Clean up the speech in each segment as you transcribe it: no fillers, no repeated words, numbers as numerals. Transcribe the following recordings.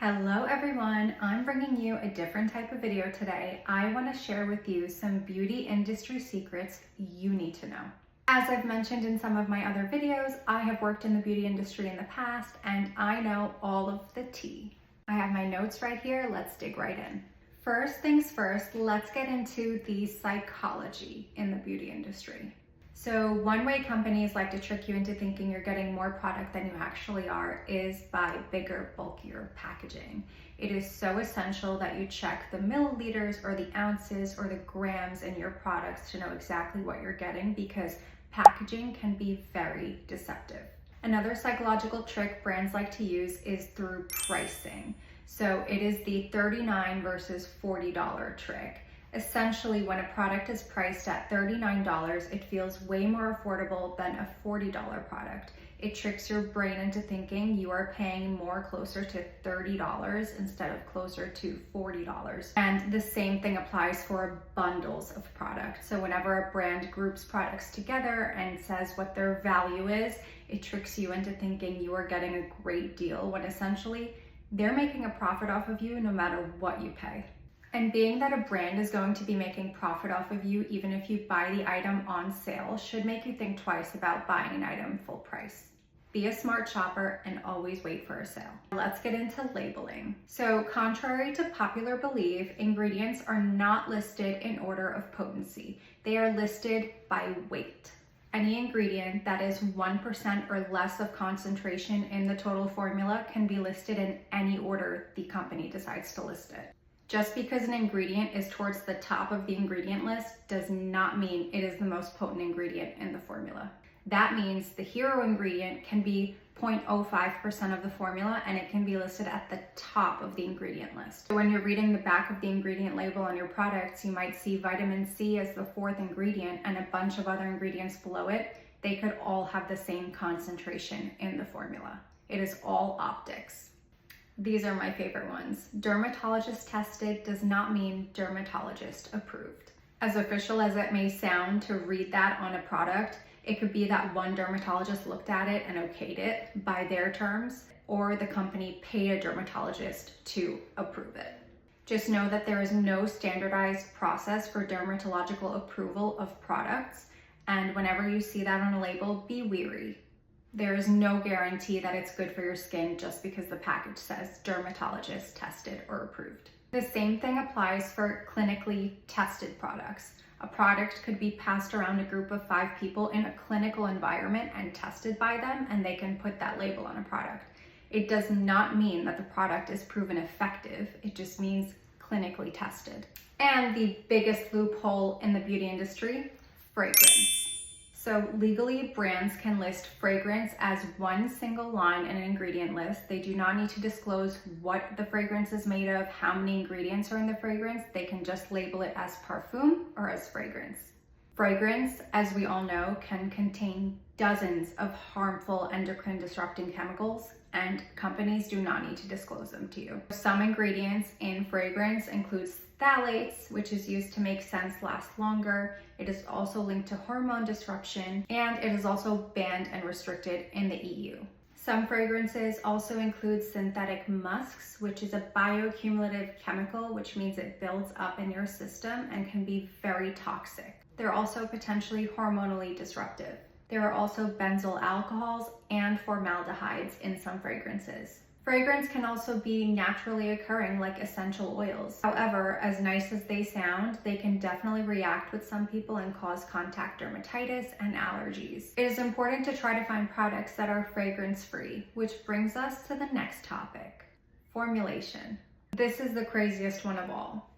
Hello everyone, I'm bringing you a different type of video today. I want to share with you some beauty industry secrets you need to know. As I've mentioned in some of my other videos, I have worked in the beauty industry in the past and I know all of the tea. I have my notes right here, let's dig right in. First things first, let's get into the psychology in the beauty industry. So one way companies like to trick you into thinking you're getting more product than you actually are is by bigger, bulkier packaging. It is so essential that you check the milliliters or the ounces or the grams in your products to know exactly what you're getting because packaging can be very deceptive. Another psychological trick brands like to use is through pricing. So it is the $39 versus $40 trick. Essentially, when a product is priced at $39, it feels way more affordable than a $40 product. It tricks your brain into thinking you are paying more closer to $30 instead of closer to $40. And the same thing applies for bundles of product. So whenever a brand groups products together and says what their value is, it tricks you into thinking you are getting a great deal when essentially they're making a profit off of you no matter what you pay. And being that a brand is going to be making profit off of you even if you buy the item on sale should make you think twice about buying an item full price. Be a smart shopper and always wait for a sale. Let's get into labeling. So contrary to popular belief, ingredients are not listed in order of potency. They are listed by weight. Any ingredient that is 1% or less of concentration in the total formula can be listed in any order the company decides to list it. Just because an ingredient is towards the top of the ingredient list does not mean it is the most potent ingredient in the formula. That means the hero ingredient can be 0.05% of the formula and it can be listed at the top of the ingredient list. So when you're reading the back of the ingredient label on your products, you might see vitamin C as the fourth ingredient and a bunch of other ingredients below it. They could all have the same concentration in the formula. It is all optics. These are my favorite ones. Dermatologist tested does not mean dermatologist approved. As official as it may sound to read that on a product, it could be that one dermatologist looked at it and okayed it by their terms, or the company paid a dermatologist to approve it. Just know that there is no standardized process for dermatological approval of products, and whenever you see that on a label, be wary. There is no guarantee that it's good for your skin just because the package says dermatologist tested or approved. The same thing applies for clinically tested products. A product could be passed around a group of 5 people in a clinical environment and tested by them, and they can put that label on a product. It does not mean that the product is proven effective. It just means clinically tested. And the biggest loophole in the beauty industry, fragrance. So legally, brands can list fragrance as one single line in an ingredient list. They do not need to disclose what the fragrance is made of, how many ingredients are in the fragrance. They can just label it as parfum or as fragrance. Fragrance, as we all know, can contain dozens of harmful endocrine disrupting chemicals, and companies do not need to disclose them to you. Some ingredients in fragrance include phthalates, which is used to make scents last longer. It is also linked to hormone disruption, and it is also banned and restricted in the EU. Some fragrances also include synthetic musks, which is a bioaccumulative chemical, which means it builds up in your system and can be very toxic. They're also potentially hormonally disruptive. There are also benzyl alcohols and formaldehydes in some fragrances. Fragrance can also be naturally occurring like essential oils. However, as nice as they sound, they can definitely react with some people and cause contact dermatitis and allergies. It is important to try to find products that are fragrance-free, which brings us to the next topic, formulation. This is the craziest one of all.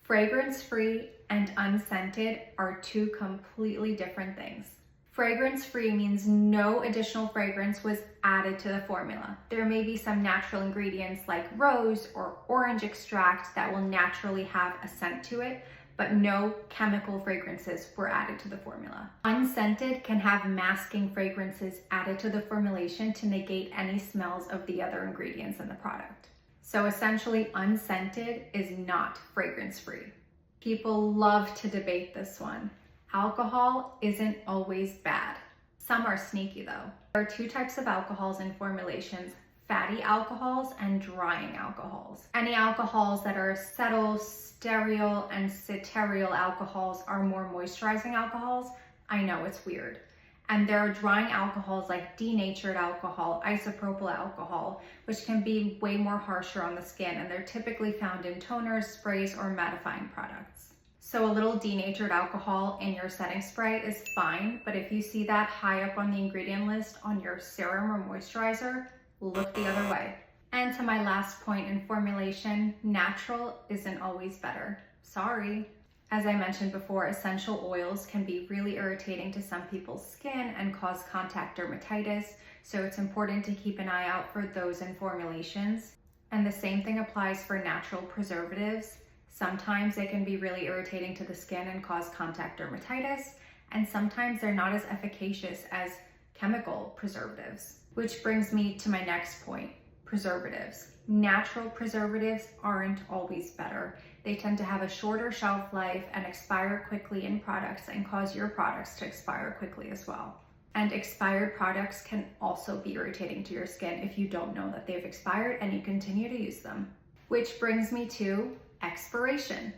Fragrance-free and unscented are two completely different things. Fragrance-free means no additional fragrance was added to the formula. There may be some natural ingredients like rose or orange extract that will naturally have a scent to it, but no chemical fragrances were added to the formula. Unscented can have masking fragrances added to the formulation to negate any smells of the other ingredients in the product. So essentially, unscented is not fragrance-free. People love to debate this one. Alcohol isn't always bad. Some are sneaky though. There are 2 types of alcohols in formulations, fatty alcohols and drying alcohols. Any alcohols that are acetyl, stearyl, and ceteryl alcohols are more moisturizing alcohols. I know it's weird. And there are drying alcohols like denatured alcohol, isopropyl alcohol, which can be way more harsher on the skin, and they're typically found in toners, sprays, or mattifying products. So a little denatured alcohol in your setting spray is fine, but if you see that high up on the ingredient list on your serum or moisturizer, look the other way. And to my last point in formulation, natural isn't always better. Sorry. As I mentioned before, essential oils can be really irritating to some people's skin and cause contact dermatitis, so it's important to keep an eye out for those in formulations. And the same thing applies for natural preservatives. Sometimes they can be really irritating to the skin and cause contact dermatitis, and sometimes they're not as efficacious as chemical preservatives. Which brings me to my next point, preservatives. Natural preservatives aren't always better. They tend to have a shorter shelf life and expire quickly in products and cause your products to expire quickly as well. And expired products can also be irritating to your skin if you don't know that they've expired and you continue to use them. Which brings me to expiration.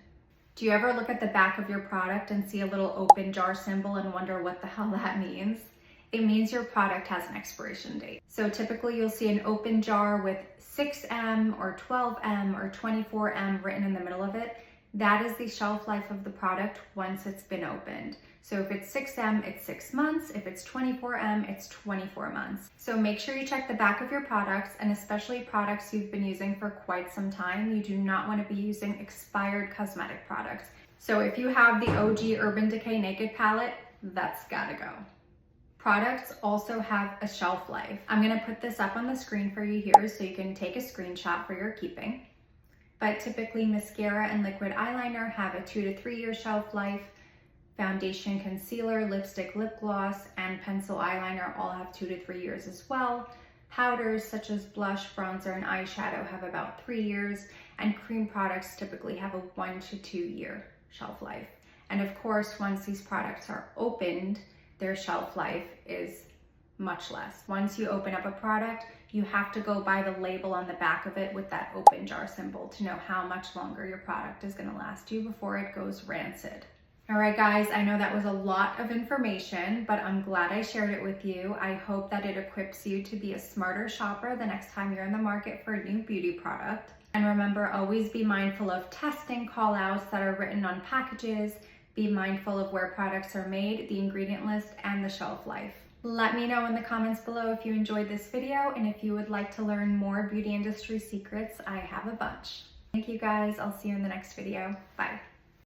Do you ever look at the back of your product and see a little open jar symbol and wonder what the hell that means? It means your product has an expiration date. So typically you'll see an open jar with 6M or 12M or 24M written in the middle of it. That is the shelf life of the product once it's been opened. So if it's 6M, it's 6 months. If it's 24M, it's 24 months. So make sure you check the back of your products, and especially products you've been using for quite some time. You do not want to be using expired cosmetic products. So if you have the OG Urban Decay Naked Palette, that's gotta go. Products also have a shelf life. I'm gonna put this up on the screen for you here so you can take a screenshot for your keeping. But typically mascara and liquid eyeliner have a 2 to 3 year shelf life. Foundation, concealer, lipstick, lip gloss, and pencil eyeliner all have 2 to 3 years as well. Powders such as blush, bronzer, and eyeshadow have about 3 years, and cream products typically have a 1 to 2 year shelf life. And of course, once these products are opened, their shelf life is much less. Once you open up a product, you have to go by the label on the back of it with that open jar symbol to know how much longer your product is gonna last you before it goes rancid. All right, guys, I know that was a lot of information, but I'm glad I shared it with you. I hope that it equips you to be a smarter shopper the next time you're in the market for a new beauty product. And remember, always be mindful of testing call-outs that are written on packages. Be mindful of where products are made, the ingredient list, and the shelf life. Let me know in the comments below if you enjoyed this video, and if you would like to learn more beauty industry secrets. I have a bunch. Thank you guys. I'll see you in the next video. Bye.